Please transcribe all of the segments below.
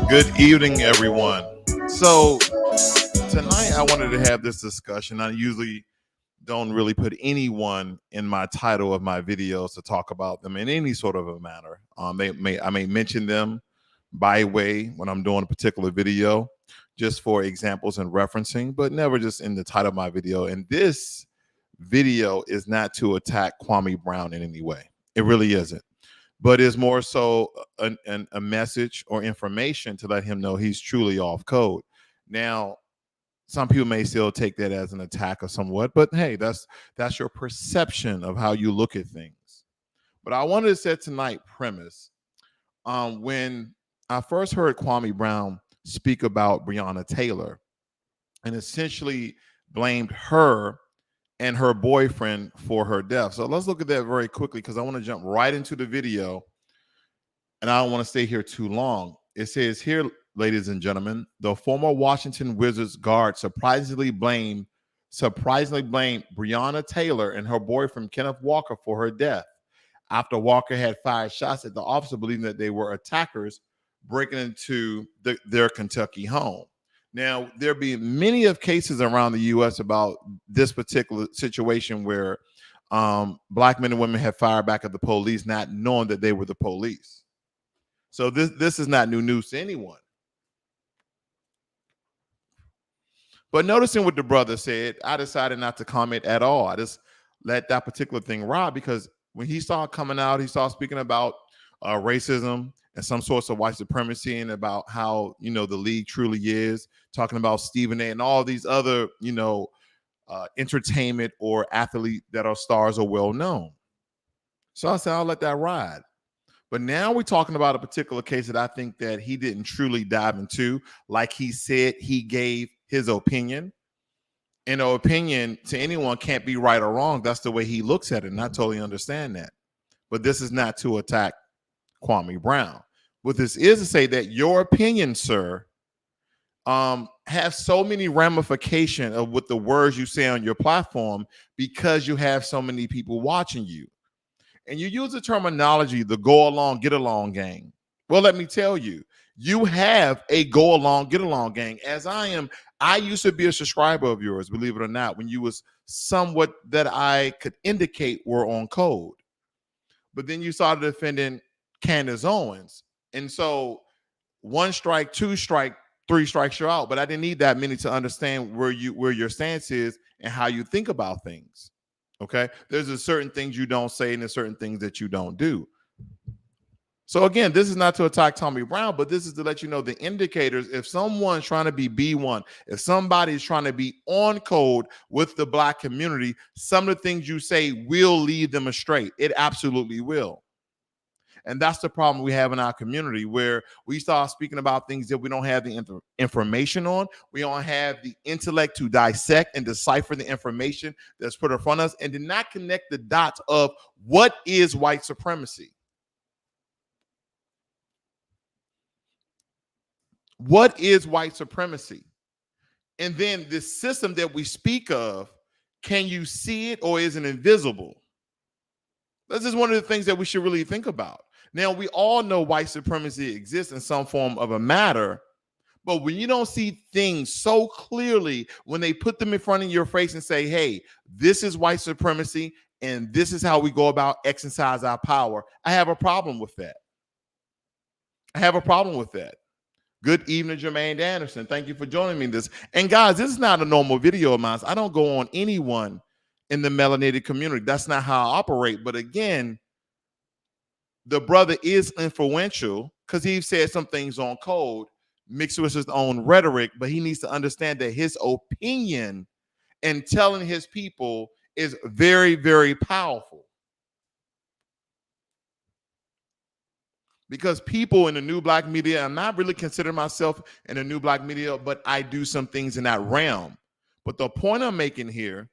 Good evening, everyone. So, tonight I wanted to have this discussion. I usually don't really put anyone in my title of my videos to talk about them in any sort of a manner. I may mention them by way when I'm doing a particular video, just for examples and referencing, but never just in the title of my video. And this video is not to attack Kwame Brown in any way. It really isn't, but is more so a message or information to let him know he's truly off code. Now, some people may still take that as an attack or somewhat, but hey, that's your perception of how you look at things. But I wanted to set tonight premise. When I first heard Kwame Brown speak about Breonna Taylor and essentially blamed her and her boyfriend for her death. So let's look at that very quickly because I want to jump right into the video and I don't want to stay here too long. It says here, ladies and gentlemen, the former Washington Wizards guard surprisingly blamed Breonna Taylor and her boyfriend Kenneth Walker for her death after Walker had fired shots at the officer, believing that they were attackers breaking into their Kentucky home. Now, there be many of cases around the U.S. about this particular situation where black men and women have fired back at the police, not knowing that they were the police. So this is not new news to anyone. But noticing what the brother said, I decided not to comment at all. I just let that particular thing ride because when he started coming out, he started speaking about racism and some sorts of white supremacy and about how, the league truly is, talking about Stephen A. and all these other, entertainment or athlete that are stars or well known. So I said, I'll let that ride. But now we're talking about a particular case that I think that he didn't truly dive into. Like he said, he gave his opinion. And an opinion to anyone can't be right or wrong. That's the way he looks at it. And I totally understand that. But this is not to attack Kwame Brown. What this is to say that your opinion, sir, have so many ramifications of what the words you say on your platform because you have so many people watching you. And you use the terminology, the go along, get along gang. Well, let me tell you, you have a go along, get along gang, as I am. I used to be a subscriber of yours, believe it or not, when you was somewhat that I could indicate were on code. But then you started defending Candace Owens. And so 1 strike, 2 strike, 3 strikes, you're out. But I didn't need that many to understand where your stance is and how you think about things. Okay, there's a certain things you don't say and there's certain things that you don't do. So again, this is not to attack Tommy Brown, but this is to let you know the indicators. If someone's trying to be B1, if somebody's trying to be on code with the black community, some of the things you say will lead them astray. It absolutely will. And that's the problem we have in our community, where we start speaking about things that we don't have the information on. We don't have the intellect to dissect and decipher the information that's put in front of us and to not connect the dots of what is white supremacy. What is white supremacy? And then the system that we speak of, can you see it or is it invisible? This is one of the things that we should really think about. Now, we all know white supremacy exists in some form of a matter, but when you don't see things so clearly, when they put them in front of your face and say, hey, this is white supremacy and this is how we go about exercise our power, I have a problem with that. I have a problem with that. Good evening, Jermaine Anderson. Thank you for joining me in this. And guys, this is not a normal video of mine. I don't go on anyone in the melanated community. That's not how I operate. But again, the brother is influential because he said some things on code mixed with his own rhetoric, but he needs to understand that his opinion and telling his people is very, very powerful. Because people in the new black media, I'm not really considering myself in the new black media, but I do some things in that realm. But the point I'm making here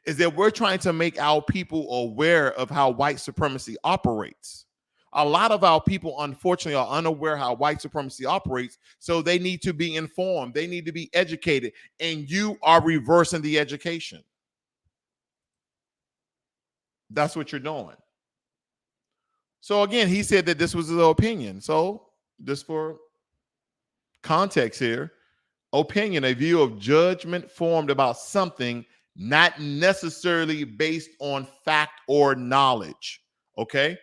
is that we're trying to make our people aware of how white supremacy operates. A lot of our people, unfortunately, are unaware how white supremacy operates, so they need to be informed. They need to be educated, and you are reversing the education. That's what you're doing. So again, he said that this was his opinion. So just for context here, opinion, a view of judgment formed about something not necessarily based on fact or knowledge. Okay.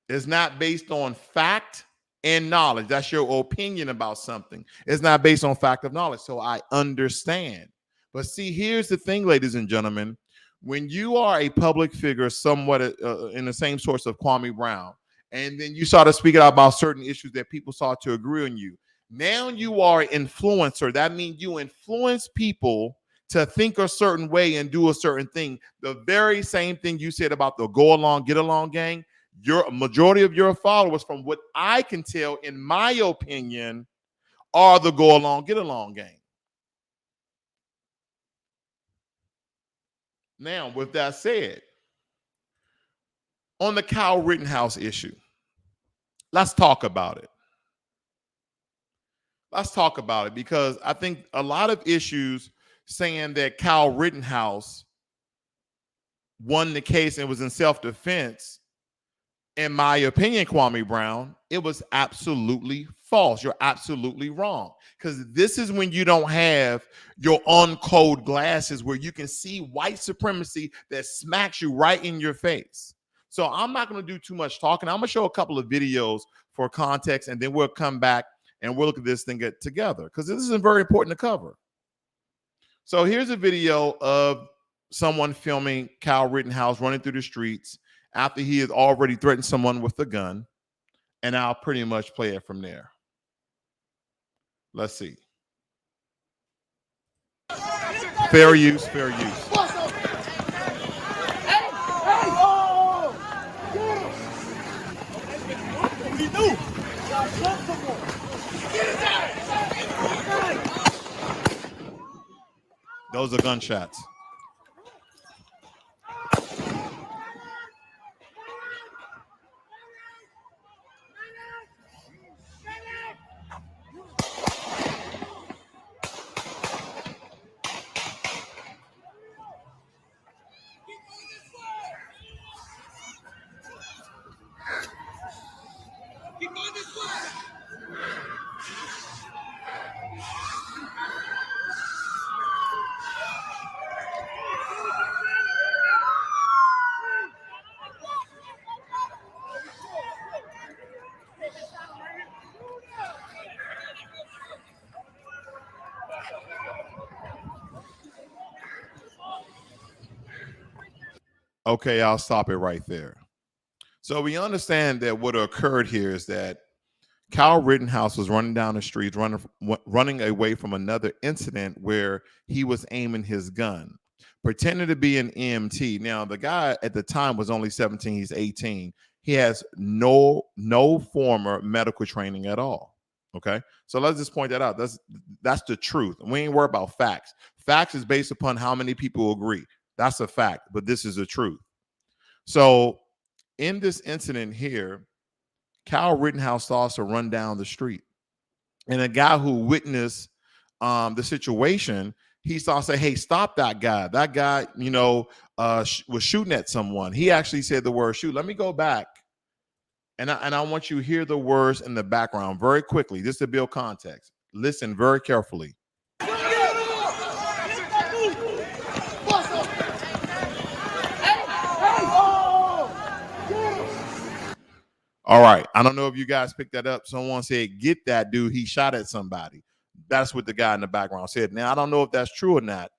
It's not based on fact and knowledge. That's your opinion about something. It's not based on fact of knowledge. So I understand. But see, here's the thing, ladies and gentlemen. When you are a public figure, somewhat in the same source of Kwame Brown, and then you started speaking out about certain issues that people start to agree on you, now you are an influencer. That means you influence people to think a certain way and do a certain thing. The very same thing you said about the go along, get along gang. Your majority of your followers, from what I can tell, in my opinion, are the go along, get along gang. Now, with that said, on the Kyle Rittenhouse issue, let's talk about it. Let's talk about it, because I think a lot of issues saying that Kyle Rittenhouse won the case and was in self-defense, in my opinion, Kwame Brown, it was absolutely false. You're absolutely wrong. Because this is when you don't have your uncode glasses where you can see white supremacy that smacks you right in your face. So I'm not going to do too much talking. I'm going to show a couple of videos for context, and then we'll come back and we'll look at this thing together, because this is very important to cover. So here's a video of someone filming Kyle Rittenhouse running through the streets after he has already threatened someone with a gun, and I'll pretty much play it from there. Let's see. Fair use, fair use. Those are gunshots. Okay, I'll stop it right there. So we understand that what occurred here is that Kyle Rittenhouse was running down the streets, running away from another incident where he was aiming his gun, pretending to be an EMT. Now, the guy at the time was only 17. He's 18. He has no former medical training at all. Okay, so let's just point that out. That's the truth. We ain't worried about facts. Facts is based upon how many people agree. That's a fact, but this is the truth. So in this incident here, Kyle Rittenhouse starts to run down the street, and a guy who witnessed the situation, he starts to say, "Hey, stop that guy! That guy, was shooting at someone." He actually said the word "shoot." Let me go back, and I want you to hear the words in the background very quickly, just to build context. Listen very carefully. All right. I don't know if you guys picked that up. Someone said, "Get that dude. He shot at somebody." That's what the guy in the background said. Now, I don't know if that's true or not,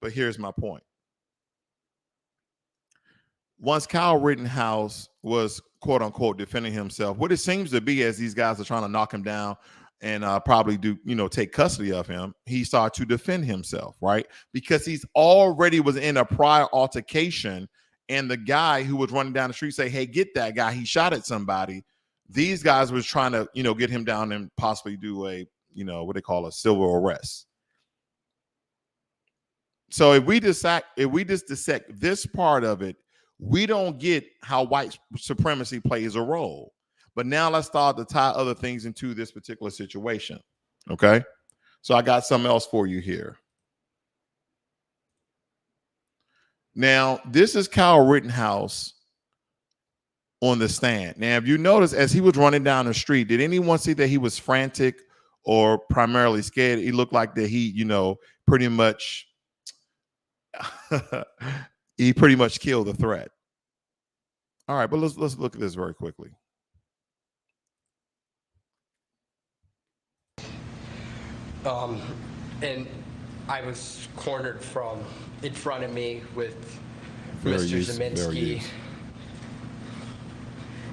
but here's my point. Once Kyle Rittenhouse was, quote unquote, defending himself, what it seems to be, as these guys are trying to knock him down and probably take custody of him, he started to defend himself, right? Because he's already was in a prior altercation. And the guy who was running down the street say, "Hey, get that guy. He shot at somebody." These guys was trying to, get him down and possibly do a, what they call a civil arrest. So if we just dissect this part of it, we don't get how white supremacy plays a role. But now let's start to tie other things into this particular situation. Okay. So I got something else for you here. Now, this is Kyle Rittenhouse on the stand. Now, if you notice, as he was running down the street, did anyone see that he was frantic or primarily scared. He looked like that he, pretty much he pretty much killed the threat. All right, but let's look at this very quickly. And I was cornered from in front of me with Fair Mr. use, fair Zeminski, use.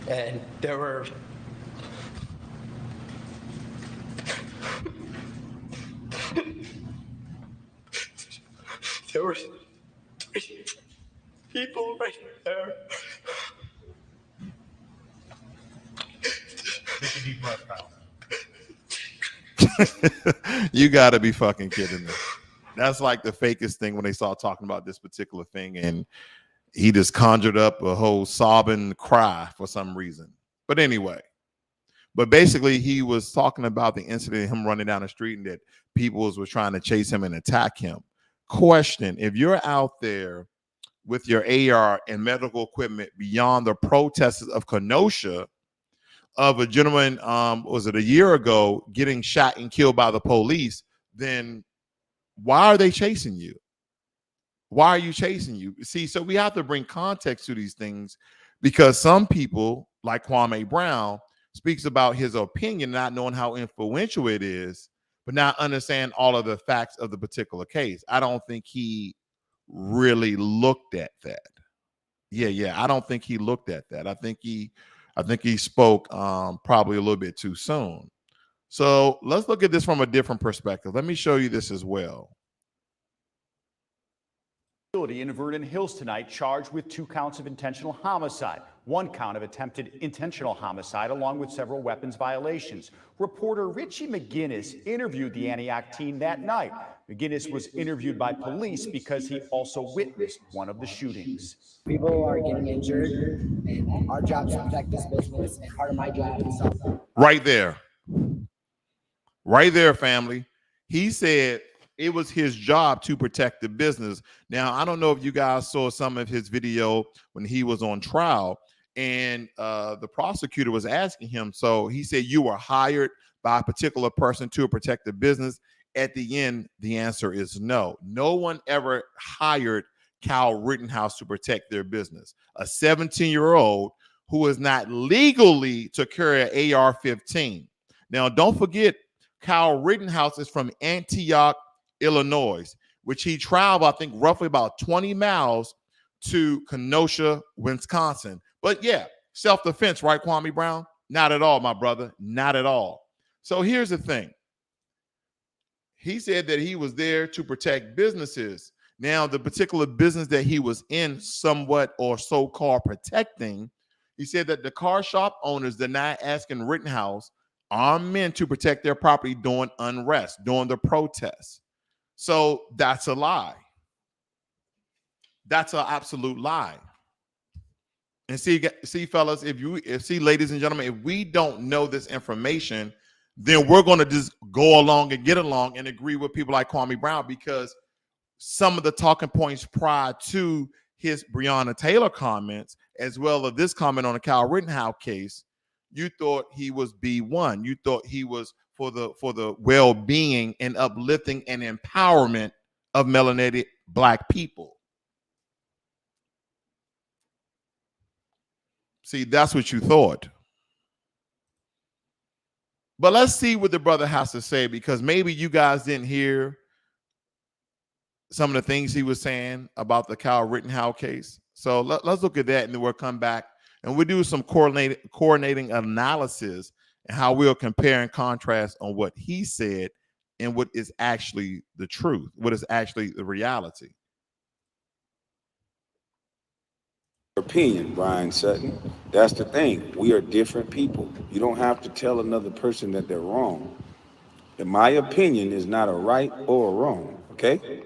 and there were three people right there. Take a deep breath, pal. You got to be fucking kidding me. That's like the fakest thing when they start talking about this particular thing, and he just conjured up a whole sobbing cry for some reason. But anyway, basically he was talking about the incident of him running down the street and that people was trying to chase him and attack him. Question: if you're out there with your AR and medical equipment beyond the protests of Kenosha, of a gentleman, was it a year ago, getting shot and killed by the police, then why are they chasing you? Why are you chasing you? See, so we have to bring context to these things, because some people, like Kwame Brown, speaks about his opinion, not knowing how influential it is, but not understand all of the facts of the particular case. I don't think he really looked at that. Yeah. I don't think he looked at that. I think he spoke probably a little bit too soon. So let's look at this from a different perspective. Let me show you this as well. In Vernon Hills tonight, charged with 2 counts of intentional homicide, 1 count of attempted intentional homicide, along with several weapons violations. Reporter Richie McGinnis interviewed the Antioch teen that night. McGinnis was interviewed by police because he also witnessed one of the shootings. People are getting injured, and our job is to protect this business, and part of my job is right there, family. He said it was his job to protect the business. Now, I don't know if you guys saw some of his video when he was on trial, and the prosecutor was asking him. So he said, you were hired by a particular person to protect the business. At the end, the answer is no. No one ever hired Kyle Rittenhouse to protect their business. A 17-year-old who is not legally to carry an AR-15. Now, don't forget, Kyle Rittenhouse is from Antioch, Illinois, which he traveled, I think, roughly about 20 miles to Kenosha, Wisconsin. But yeah, self-defense, right, Kwame Brown? Not at all, my brother. Not at all. So here's the thing. He said that he was there to protect businesses. Now, the particular business that he was in, somewhat or so-called protecting, he said that the car shop owners denied asking Rittenhouse armed men to protect their property during unrest, during the protests. So that's a lie. That's an absolute lie. And see, fellas, ladies and gentlemen, if we don't know this information, then we're going to just go along and get along and agree with people like Kwame Brown, because some of the talking points prior to his Breonna Taylor comments, as well as this comment on the Kyle Rittenhouse case, you thought he was B1. You thought he was for the well-being and uplifting and empowerment of melanated Black people. See, that's what you thought. But let's see what the brother has to say, because maybe you guys didn't hear some of the things he was saying about the Kyle Rittenhouse case. So let's look at that, and then we'll come back and we'll do some coordinating analysis and how we'll compare and contrast on what he said and what is actually the truth, what is actually the reality. Opinion, Brian Sutton. That's the thing. We are different people. You don't have to tell another person that they're wrong. And my opinion is not a right or a wrong, okay?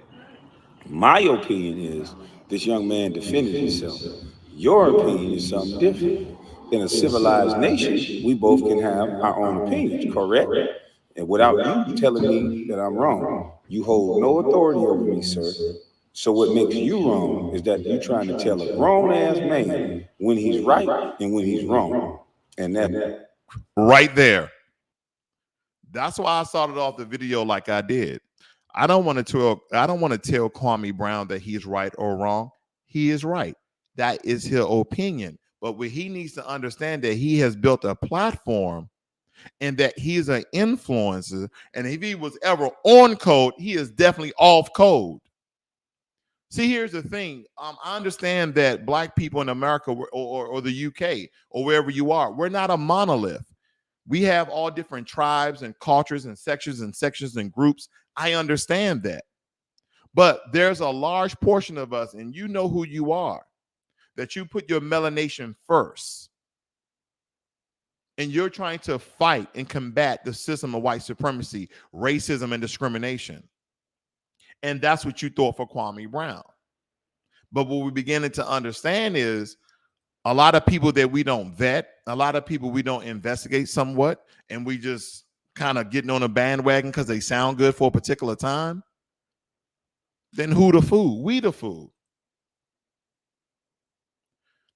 My opinion is this young man defended himself. Your opinion is something different. In a civilized nation, we both can have our own opinions, correct? And without you telling me that I'm wrong, you hold no authority over me, sir. So what makes you wrong is that you're trying to tell a grown-ass man when he's right and when he's wrong. And that right there. That's why I started off the video like I did. I don't want to tell Kwame Brown that he's right or wrong. He is right. That is his opinion. But what he needs to understand that he has built a platform and that he's an influencer. And if he was ever on code, he is definitely off code. See, here's the thing. I understand that Black people in America or the UK or wherever you are, we're not a monolith. We have all different tribes and cultures and sections and groups. I understand that. But there's a large portion of us, and you know who you are, that you put your melanation first. And you're trying to fight and combat the system of white supremacy, racism, and discrimination. And that's what you thought for Kwame Brown. But what we're beginning to understand is a lot of people that we don't vet, a lot of people we don't investigate somewhat, and we just kind of getting on a bandwagon because they sound good for a particular time. Then who the fool? We the fool.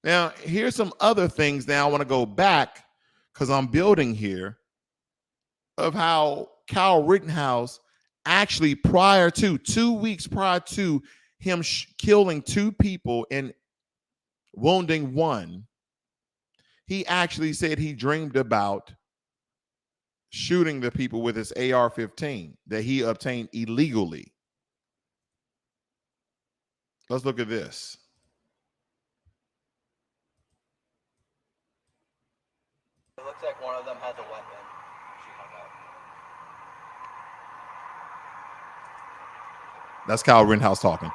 Now, here's some other things. Now I want to go back because I'm building here of how Kyle Rittenhouse actually prior to 2 weeks prior to him killing 2 people and wounding 1, he actually said he dreamed about shooting the people with his AR-15 that he obtained illegally. Let's look at this. It looks like one of them has a weapon. She hung up. That's Kyle Rittenhouse talking.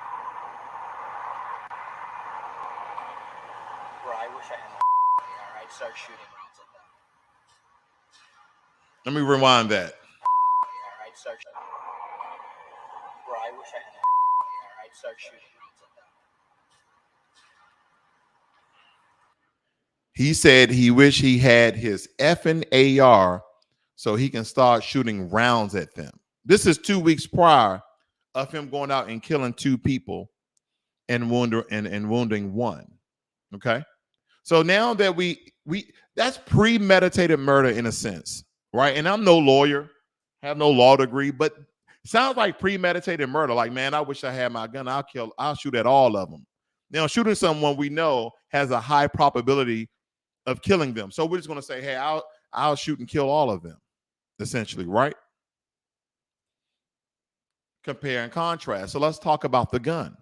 Bro, I wish I had my AR. I'd start shooting rounds at them. Let me rewind that. I'd start shooting. Bro, I wish I had my AR. I'd start shooting rounds at them. He said he wished he had his effing AR so he can start shooting rounds at them. This is 2 weeks prior of him going out and killing 2 people and wounding 1. Okay. So now that we that's premeditated murder in a sense, right? And I'm no lawyer, have no law degree, but sounds like premeditated murder. Like, man, I wish I had my gun. I'll shoot at all of them. Now, shooting someone we know has a high probability of killing them. So we're just going to say, hey, I'll shoot and kill all of them, essentially, right? Compare and contrast. So let's talk about the gun.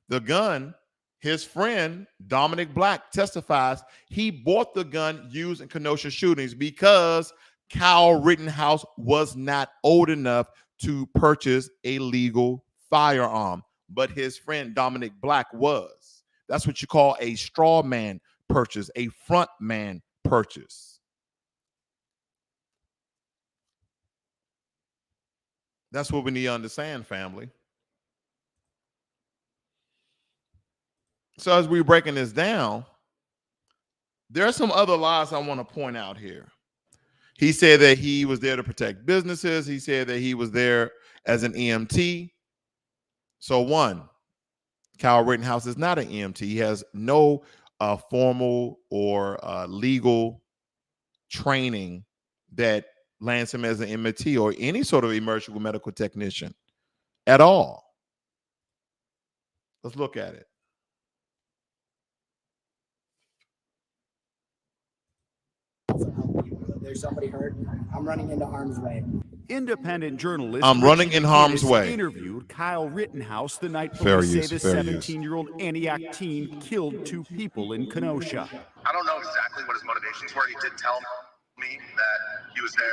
The gun, his friend, Dominic Black, testifies he bought the gun used in Kenosha shootings because Kyle Rittenhouse was not old enough to purchase a legal firearm, but his friend Dominic Black was. That's what you call a straw man purchase, a front man purchase. That's what we need to understand, family. So as we're breaking this down, there are some other lies I want to point out here. He said that he was there to protect businesses. He said that he was there as an EMT. So one, Kyle Rittenhouse is not an EMT. He has no formal or legal training that lands him as an EMT or any sort of emergency medical technician at all. Let's look at it. There's somebody hurt. I'm running into harm's way. Independent journalist I'm running in harm's way. Interviewed Kyle Rittenhouse the night before say the 17-year-old Antioch teen killed 2 people in Kenosha. I don't know exactly what his motivations were. He did tell me that he was there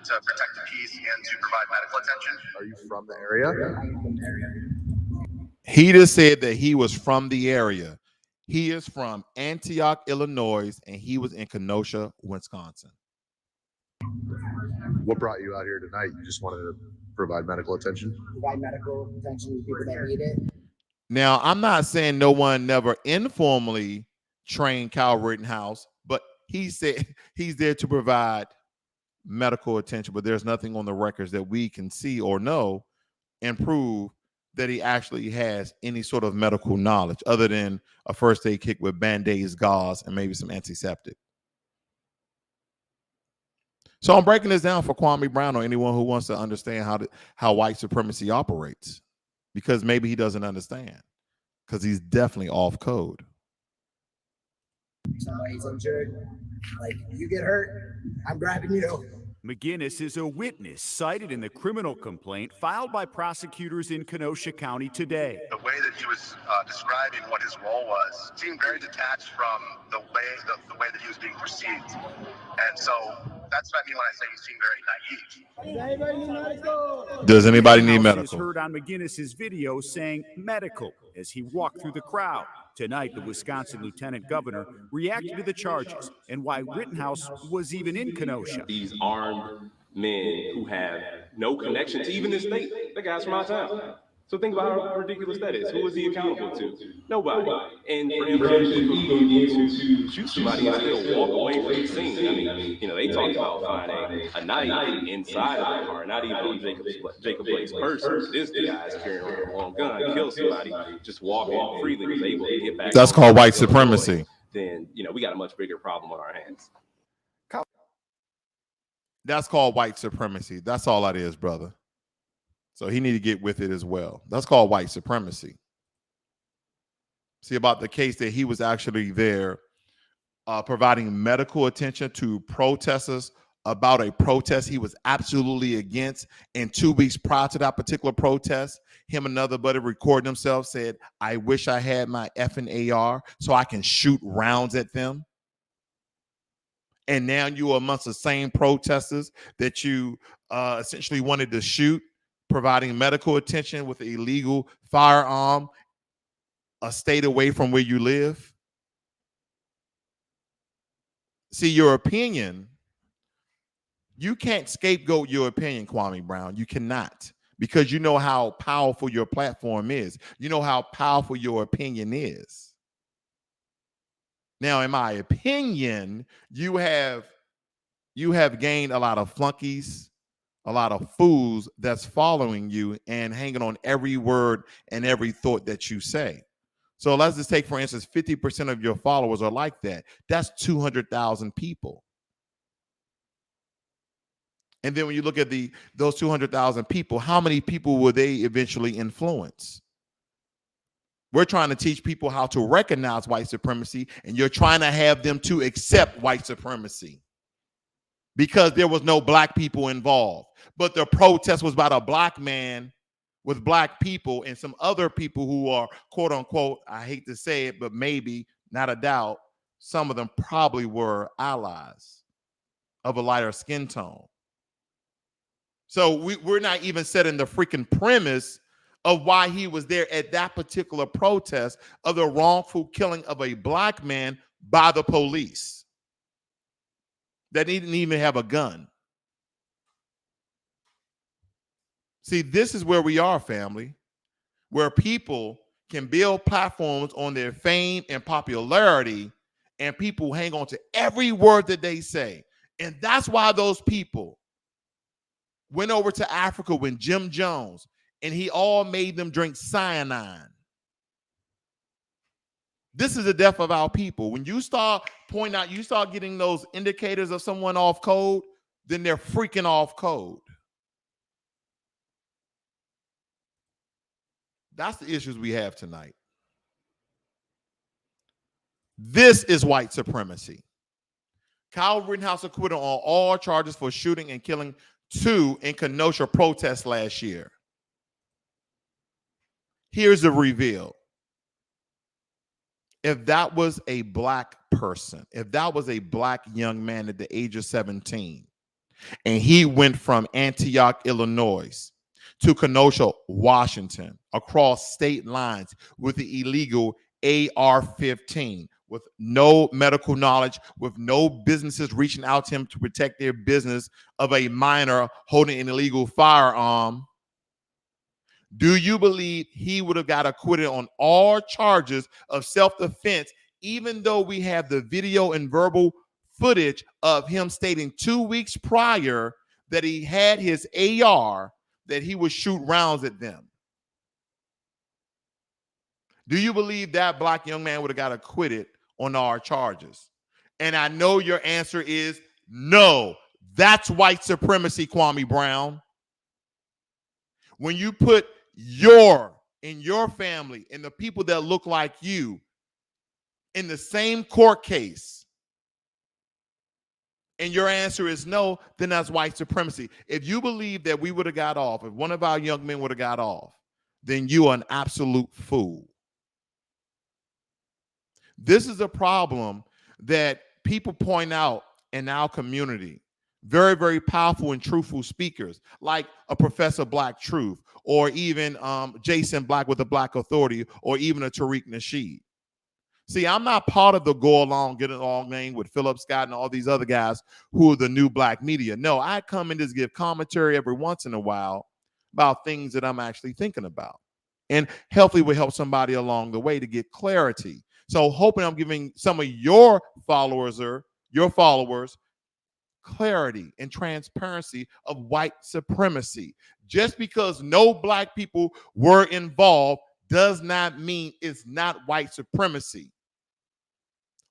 to protect the peace and to provide medical attention. Are you from the area? I'm from the area. He just said that he was from the area. He is from Antioch, Illinois, and he was in Kenosha, Wisconsin. What brought you out here tonight? You just wanted to provide medical attention? Provide medical attention to people that need it. Now, I'm not saying no one never informally trained Kyle Rittenhouse, but he said he's there to provide medical attention, but there's nothing on the records that we can see or know and prove that he actually has any sort of medical knowledge other than a first aid kit with Band-Aids, gauze, and maybe some antiseptic. So I'm breaking this down for Kwame Brown or anyone who wants to understand how white supremacy operates, because maybe he doesn't understand, because he's definitely off code. Somebody's injured, like you get hurt, I'm grabbing you. McGinnis is a witness cited in the criminal complaint filed by prosecutors in Kenosha County today. The way that he was describing what his role was seemed very detached from the way that he was being perceived. And so that's what I mean when I say he seemed very naive. Does anybody need Rittenhouse medical? is heard on McGinnis's video saying medical as he walked through the crowd. Tonight, the Wisconsin lieutenant governor reacted to the charges and why Rittenhouse was even in Kenosha. These armed men who have no connection to even this state, the guys from our town. So think about how ridiculous that is. Who is he accountable to? Nobody. And for him to be able to shoot somebody and still walk away from the scene. I mean, you know, they talked about finding a knife inside of the car, not even on Jacob Blake's person. This guy's carrying a long gun, kill somebody, just walking freely, was able to get back. That's called white supremacy. Then, you know, we got a much bigger problem on our hands. That's called white supremacy. That's all that is, brother. So he need to get with it as well. That's called white supremacy. See, about the case that he was actually there providing medical attention to protesters about a protest he was absolutely against. And 2 weeks prior to that particular protest, him and another buddy recording themselves said, I wish I had my effing AR so I can shoot rounds at them. And now you are amongst the same protesters that you essentially wanted to shoot, providing medical attention with an illegal firearm a state away from where you live. See, your opinion, you can't scapegoat your opinion, Kwame Brown. You cannot, because you know how powerful your platform is. You know how powerful your opinion is. Now, in my opinion, you have gained a lot of flunkies, a lot of fools that's following you and hanging on every word and every thought that you say. So let's just take, for instance, 50% of your followers are like that. That's 200,000 people. And then when you look at those 200,000 people, how many people will they eventually influence? We're trying to teach people how to recognize white supremacy, and you're trying to have them to accept white supremacy because there was no black people involved. But the protest was about a black man with black people and some other people who are, quote unquote, I hate to say it, but maybe, not a doubt, some of them probably were allies of a lighter skin tone. So we're not even setting the freaking premise of why he was there at that particular protest of the wrongful killing of a black man by the police that didn't even have a gun. See, this is where we are, family, where people can build platforms on their fame and popularity, and people hang on to every word that they say. And that's why those people went over to Africa with Jim Jones, and he all made them drink cyanide. This is the death of our people. When you start pointing out, you start getting those indicators of someone off code, then they're freaking off code. That's the issues we have tonight. This is white supremacy. Kyle Rittenhouse acquitted on all charges for shooting and killing 2 in Kenosha protests last year. Here's the reveal. If that was a black person, if that was a black young man at the age of 17, and he went from Antioch, Illinois to Kenosha, Washington, across state lines with the illegal AR-15, with no medical knowledge, with no businesses reaching out to him to protect their business of a minor holding an illegal firearm, do you believe he would have got acquitted on all charges of self-defense, even though we have the video and verbal footage of him stating 2 weeks prior that he had his AR, that he would shoot rounds at them? Do you believe that black young man would have got acquitted on our charges? And I know your answer is no. That's white supremacy, Kwame Brown. When you put your family and the people that look like you in the same court case, and your answer is no, then that's white supremacy. If you believe that we would have got off, if one of our young men would have got off, then you are an absolute fool. This is a problem that people point out in our community. Very, very powerful and truthful speakers like a Professor Black Truth, or even Jason Black with the Black Authority, or even a Tariq Nasheed. See, I'm not part of the go along, get along name with Philip Scott and all these other guys who are the new black media. No, I come and just give commentary every once in a while about things that I'm actually thinking about. And hopefully will help somebody along the way to get clarity. So hoping I'm giving some of your followers clarity and transparency of white supremacy. Just because no black people were involved does not mean it's not white supremacy.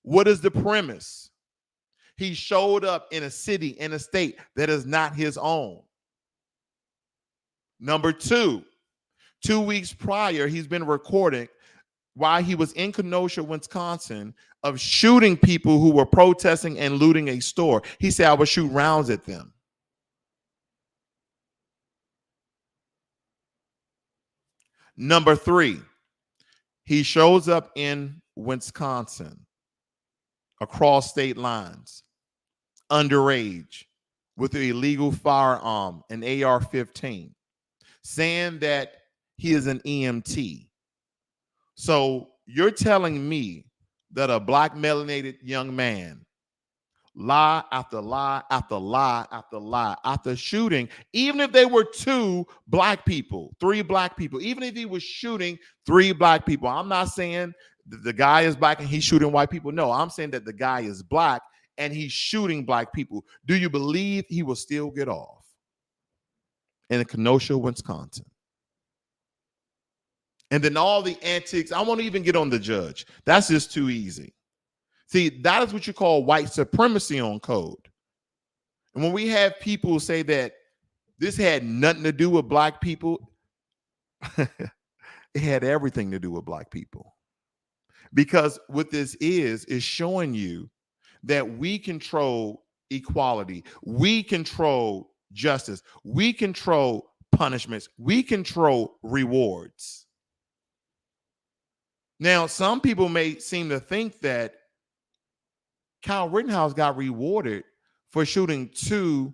What is the premise? He showed up in a city, in a state that is not his own. Number two, 2 weeks prior, he's been recording while he was in Kenosha, Wisconsin, of shooting people who were protesting and looting a store. He said, I would shoot rounds at them. Number three, he shows up in Wisconsin across state lines, underage, with an illegal firearm, an AR-15, saying that he is an EMT. So you're telling me that a black melanated young man, lie after lie after lie after lie after shooting, even if they were 2 black people, 3 black people, even if he was shooting 3 black people, I'm not saying the guy is black and he's shooting white people. No, I'm saying that the guy is black and he's shooting black people. Do you believe he will still get off in Kenosha, Wisconsin? And then all the antics, I won't even get on the judge. That's just too easy. See, that is what you call white supremacy on code. And when we have people say that this had nothing to do with black people, it had everything to do with black people. Because what this is showing you that we control equality. We control justice. We control punishments. We control rewards. Now, some people may seem to think that Kyle Rittenhouse got rewarded for shooting 2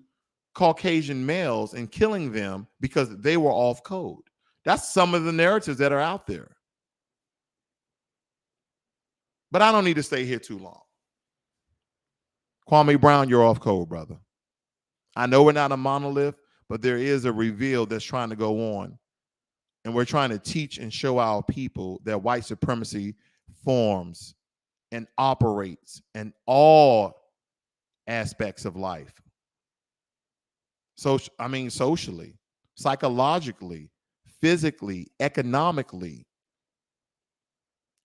Caucasian males and killing them because they were off code. That's some of the narratives that are out there. But I don't need to stay here too long. Kwame Brown, you're off code, brother. I know we're not a monolith, but there is a reveal that's trying to go on. And we're trying to teach and show our people that white supremacy forms and operates in all aspects of life. So, I mean, socially, psychologically, physically, economically,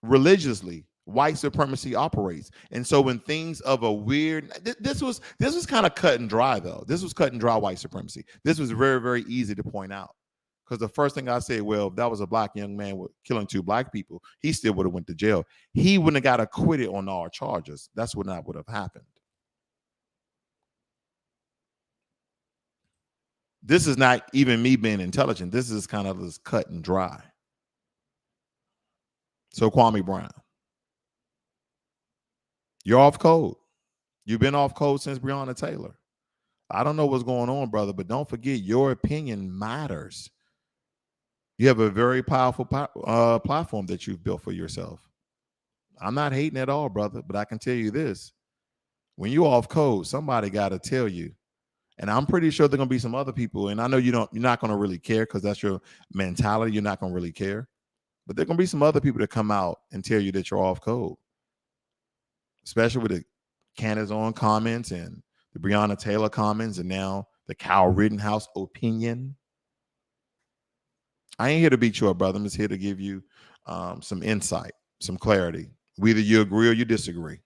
religiously, white supremacy operates. And so when things of a weird, this was kind of cut and dry, though. This was cut and dry white supremacy. This was very, very easy to point out. Because the first thing I said, well, if that was a black young man with killing 2 black people, he still would have went to jail. He wouldn't have got acquitted on all charges. That's what not would have happened. This is not even me being intelligent. This is kind of just cut and dry. So Kwame Brown, you're off code. You've been off code since Breonna Taylor. I don't know what's going on, brother, but don't forget your opinion matters. You have a very powerful platform that you've built for yourself. I'm not hating at all, brother, but I can tell you this. When you're off code, somebody got to tell you. And I'm pretty sure there are going to be some other people, and I know you're not going to really care because that's your mentality. You're not going to really care. But there are going to be some other people that come out and tell you that you're off code, especially with the Candace Owens comments and the Breonna Taylor comments and now the Kyle Rittenhouse opinion. I ain't here to beat you up, brother. I'm just here to give you some insight, some clarity. Whether you agree or you disagree.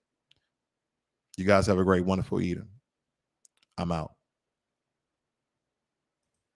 You guys have a great, wonderful evening. I'm out.